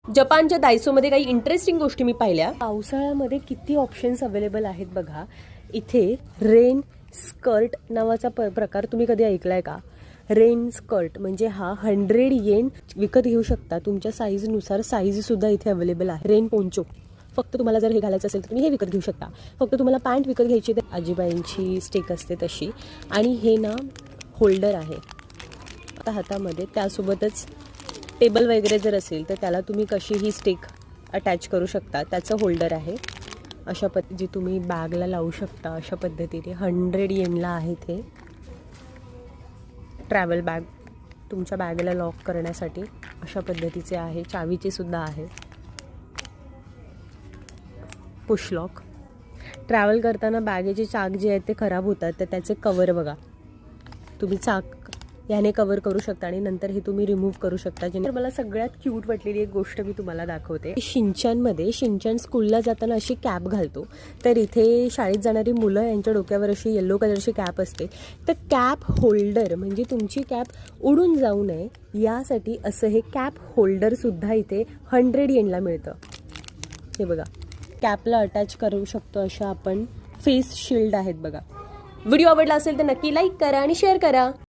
जपानच्या दायसोमध्ये काही इंटरेस्टिंग गोष्टी मी पाहिल्या. पावसाळ्यामध्ये किती ऑप्शन्स अवेलेबल आहेत बघा. इथे रेन स्कर्ट नावाचा प्रकार तुम्ही कधी ऐकलाय का? रेन स्कर्ट म्हणजे हा 100 येन विकत घेऊ शकता. तुमच्या साईजनुसार साईजसुद्धा इथे अवेलेबल आहे. रेन पोंचो फक्त तुम्हाला जर हे घालायचं असेल तर तुम्ही हे विकत घेऊ शकता. फक्त तुम्हाला पॅन्ट विकत घ्यायची तर आजीबाईंची स्टिक असते तशी. आणि हे ना होल्डर आहे आता हातामध्ये. त्यासोबतच टेबल वगैरे जर असेल तर त्याला तुम्ही कशीही स्टिक अटॅच करू शकता. त्याचं होल्डर आहे अशा जी तुम्ही बॅगला लावू शकता अशा पद्धतीने. 100 येनला आहे ते. ट्रॅव्हल बॅग तुमच्या बॅगला लॉक करण्यासाठी अशा पद्धतीचे आहे. चावीचे सुद्धा आहे. Push lock. ट्रॅव्हल करताना बॅगेचे चाक जे आहेत ते खराब होतात तर त्याचे कवर बघा. तुम्ही चाक याने कवर करू शकता आणि नंतर हे तुम्ही रिमूव्ह करू शकता. जेणेकरून मला सगळ्यात क्यूट वाटलेली एक गोष्ट मी तुम्हाला दाखवते. शिंचन स्कूलला जाताना अशी कॅप घालतो. तर इथे शाळेत जाणारी मुलं यांच्या डोक्यावर अशी येलो कलरची कॅप असते. तर कॅप होल्डर म्हणजे तुमची कॅप उडून जाऊ नये यासाठी असं हे कॅप होल्डरसुद्धा इथे 100 येनला मिळतं. हे बघा कॅपला अटॅच करू शकतो अशा आपण फेस शिल्ड आहेत बघा. व्हिडिओ आवडला असेल तर नक्की लाईक करा आणि शेअर करा.